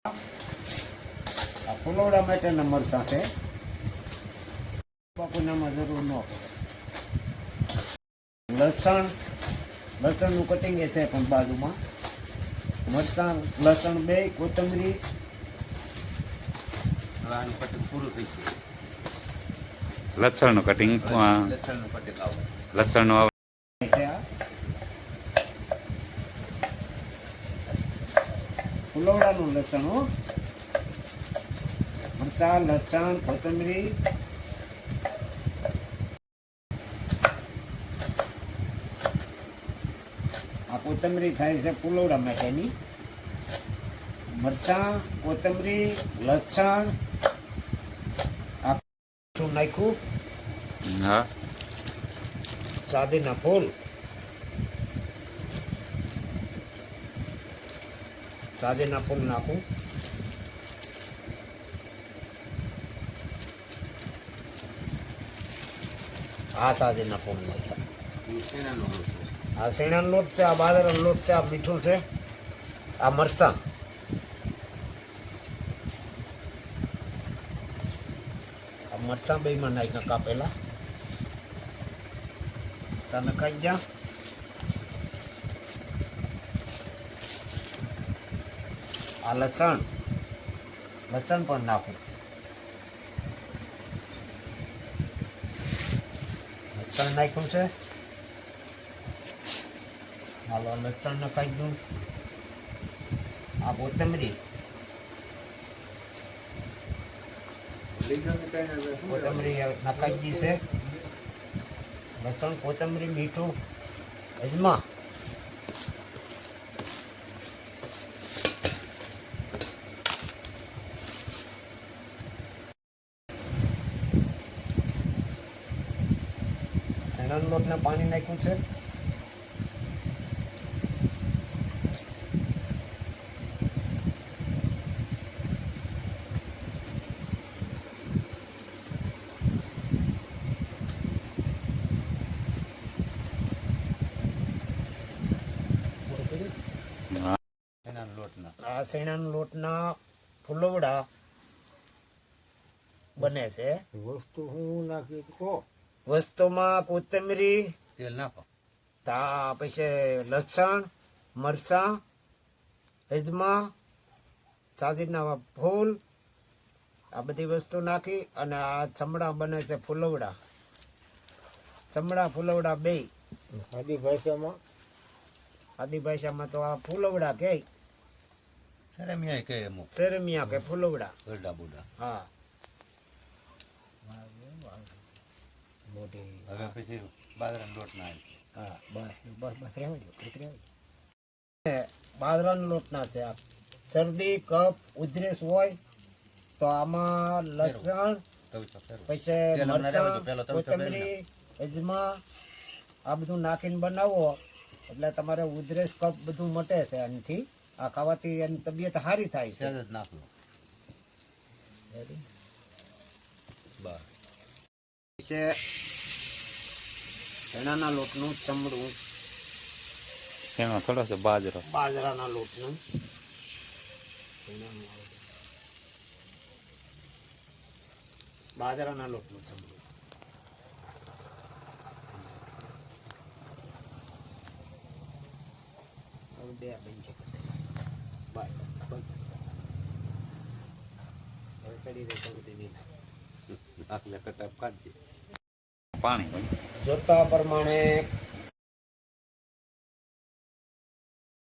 આ ફુલવડા માટેના મરચાં છે. બાપુનામાં જરૂર ન પડે. લસણનું કટિંગ એ છે પણ બાજુમાં મરચાં, લસણ બે, કોથમરી. આનું કટિંગ પૂરું થઈ ગયું. લસણનું કટિંગ લસણનું આવે છે આ ફુલવડાનું લસણ હો. મરચાં, લસણ, કોથમરી. આ કોથમરી થાય છે ફુલવડા માટેની. મરચાં, કોથમરી, લસણ શું નાખ્યું? હા ચાંદીના ફૂલ, ચાંદીના ફૂલ નાખું. આ ચાંદીના ફૂલ નાખ્યા. આ શેણાનો લોટ છે, આ બાજરાનો લોટ છે, આ મીઠું છે, આ મરચાં. આ મરચાં બેમાં નાખ્યા કાપેલા. મરચાં નખાઈ ગયા. આ લસણ પણ નાખું. લસણ નાખ્યું છે. હાલો લસણ નખાઈ દઉં. આ કોથમરી નખાઈ ગઈ છે. લસણ, કોથમરી, મીઠું, અજમા. ચણાના લોટને પાણી નાખ્યું છે. આ શેણાના લોટના ફુલવડા બને છે. વસ્તુ હું નાખી કહો. વસ્તુમાં કોથમરી, તેલ નાખો. પછી લસણ, મરચાં, અજમા, ચાંદીના ફૂલ, આ બધી વસ્તુ નાખી અને આ ચમડા બને છે ફુલવડા. ચમડા ફુલવડા બે. આદિ ભાષામાં તો આ ફુલવડા કહે. શેરમિયા કે અમુક શેરમિયા કે ફુલવડા. ગરડા બુડા. હા. હવે પછી બાજરાનો લોટ ના હા બસ બાજરાના લોટના છે. આ શરદી, કફ, ઉધરસ હોય તો આમાં લસણ, પછી મરચાં, કોથમરી, અજમા આ બધું નાખીને બનાવો એટલે તમારે ઉધરસ, કફ બધું મટે છે. એનાથી આ ખાવાથી એની તબિયત સારી થાય છે. નાખલો. છે ચણાના લોટનું ચમડું. એમાં થોડો છે બાજરાના લોટનું. બાજરાના લોટનું ચમડું. બે બની શકે. પાણી જોતા પ્રમાણે